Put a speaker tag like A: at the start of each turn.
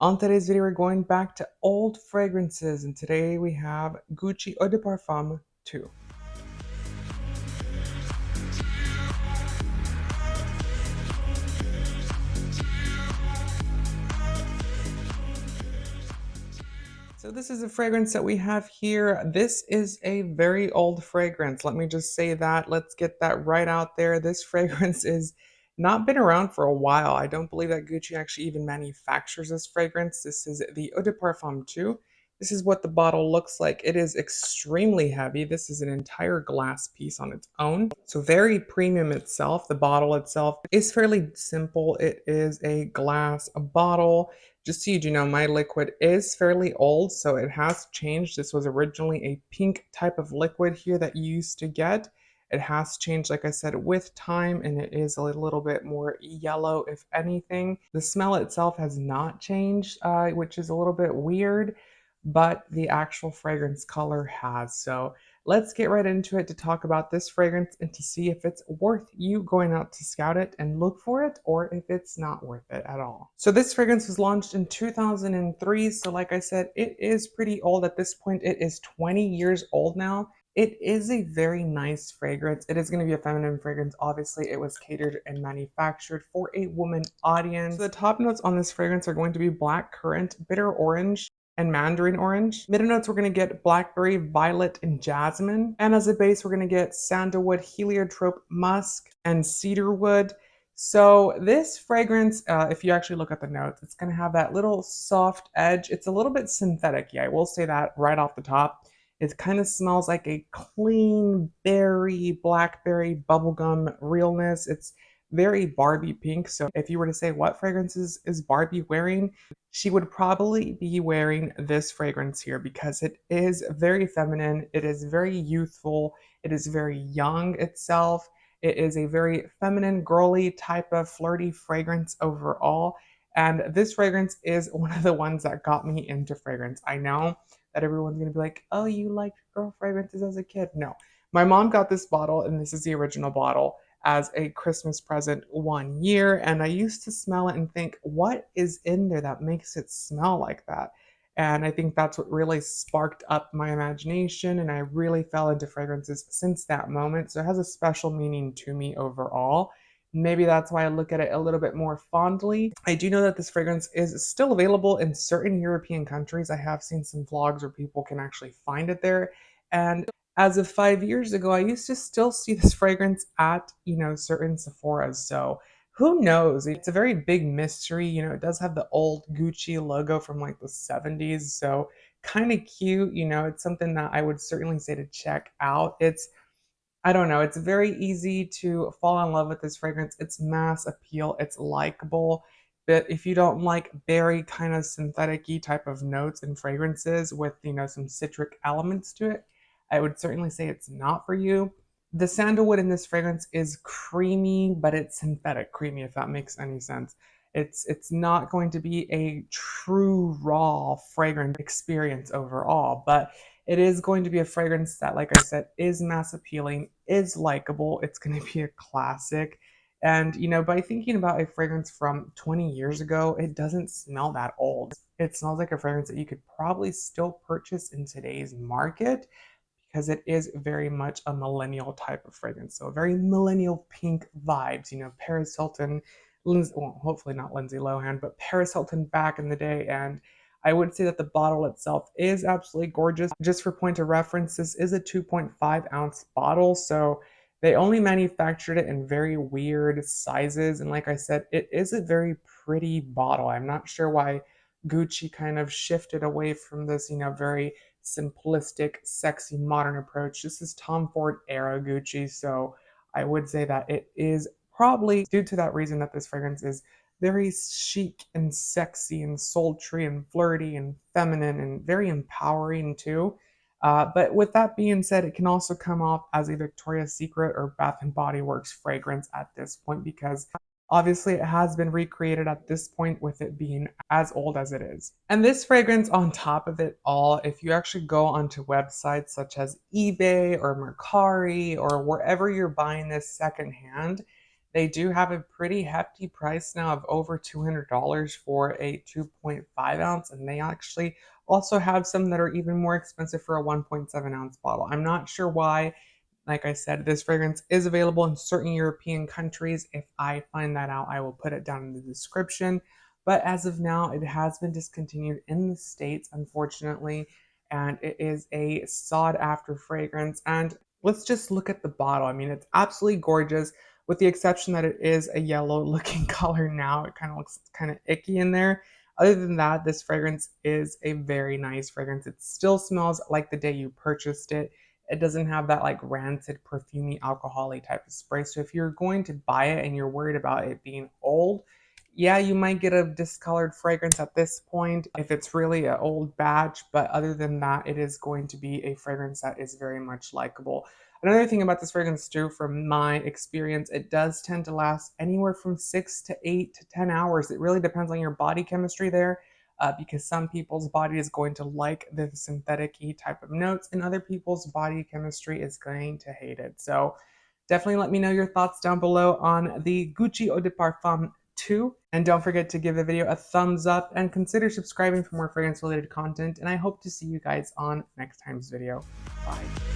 A: On today's video, we're going back to old fragrances, and today we have Gucci Eau De Parfum 2. So this is a fragrance that we have here. This is a very old fragrance. Let me just say that. Let's get that right out there. This fragrance is not been around for a while. I don't believe that Gucci actually even manufactures this fragrance. This is the Eau de Parfum 2. This is what the bottle looks like. It is extremely heavy. This is an entire glass piece on its own. So very premium itself. The bottle itself is fairly simple. It is a glass bottle. Just so you know, my liquid is fairly old, so it has changed. This was originally a pink type of liquid here that you used to get. It has changed, like I said, with time, and it is a little bit more yellow, if anything. The smell itself has not changed, which is a little bit weird, but the actual fragrance color has. So let's get right into it to talk about this fragrance and to see if it's worth you going out to scout it and look for it, or if it's not worth it at all. So this fragrance was launched in 2003. So like I said, it is pretty old at this point. It is 20 years old now. It is a very nice fragrance. It is going to be a feminine fragrance. Obviously, it was catered and manufactured for a woman audience. So the top notes on this fragrance are going to be black currant, bitter orange, and mandarin orange. Middle notes, we're going to get blackberry, violet, and jasmine. And as a base, we're going to get sandalwood, heliotrope, musk, and cedarwood. So this fragrance, if you actually look at the notes, it's going to have that little soft edge. It's a little bit synthetic. Yeah, I will say that right off the top. It kind of smells like a clean berry, blackberry, bubblegum realness. It's very Barbie pink. So if you were to say what fragrances is Barbie wearing, she would probably be wearing this fragrance here because it is very feminine. It is very youthful. It is very young itself. It is a very feminine, girly type of flirty fragrance overall. And this fragrance is one of the ones that got me into fragrance. I know that everyone's gonna be like, oh, you liked girl fragrances as a kid. No, my mom got this bottle, and this is the original bottle, as a Christmas present one year. And I used to smell it and think, what is in there that makes it smell like that? And I think that's what really sparked up my imagination. And I really fell into fragrances since that moment. So it has a special meaning to me overall. Maybe that's why I look at it a little bit more fondly. I do know that this fragrance is still available in certain European countries. I have seen some vlogs where people can actually find it there. And as of 5 years ago, I used to still see this fragrance at, certain Sephora's. So who knows? It's a very big mystery. It does have the old Gucci logo from like the 70s. So kind of cute. It's something that I would certainly say to check out. I don't know, it's very easy to fall in love with this fragrance. It's mass appeal, it's likable. But if you don't like berry kind of synthetic-y type of notes and fragrances with, some citric elements to it, I would certainly say it's not for you. The sandalwood in this fragrance is creamy, but it's synthetic creamy, if that makes any sense. It's not going to be a true raw fragrance experience overall, but it is going to be a fragrance that, like I said, is mass appealing, is likable. It's going to be a classic. And, by thinking about a fragrance from 20 years ago, it doesn't smell that old. It smells like a fragrance that you could probably still purchase in today's market because it is very much a millennial type of fragrance. So very millennial pink vibes, Paris Hilton, well, hopefully not Lindsay Lohan, but Paris Hilton back in the day. And I would say that the bottle itself is absolutely gorgeous. Just for point of reference, this is a 2.5-ounce bottle. So they only manufactured it in very weird sizes. And like I said, it is a very pretty bottle. I'm not sure why Gucci kind of shifted away from this, very simplistic, sexy, modern approach. This is Tom Ford era Gucci. So I would say that it is probably due to that reason that this fragrance is very chic and sexy and sultry and flirty and feminine and very empowering too. But with that being said, it can also come off as a Victoria's Secret or Bath and Body Works fragrance at this point because obviously it has been recreated at this point with it being as old as it is. And this fragrance on top of it all, if you actually go onto websites such as eBay or Mercari or wherever you're buying this secondhand, They do have a pretty hefty price now of over $200 for a 2.5 ounce, and they actually also have some that are even more expensive for a 1.7 ounce bottle. I'm not sure why. Like I said, this fragrance is available in certain European countries. If I find that out, I will put it down in the description. But as of now, it has been discontinued in the States, unfortunately, and it is a sought after fragrance. And let's just look at the bottle. I mean, it's absolutely gorgeous, with the exception that it is a yellow looking color now. It kind of looks kind of icky in there. Other than that, this fragrance is a very nice fragrance. It still smells like the day you purchased it. It doesn't have that like rancid, perfumey, alcoholic type of spray. So if you're going to buy it and you're worried about it being old, yeah, you might get a discolored fragrance at this point if it's really an old batch, but other than that, it is going to be a fragrance that is very much likable. Another thing about this fragrance too, from my experience, it does tend to last anywhere from 6 to 8 to 10 hours. It really depends on your body chemistry there, because some people's body is going to like the synthetic-y type of notes, and other people's body chemistry is going to hate it. So definitely let me know your thoughts down below on the Gucci Eau De Parfum 2. And don't forget to give the video a thumbs up and consider subscribing for more fragrance related content. And I hope to see you guys on next time's video. Bye.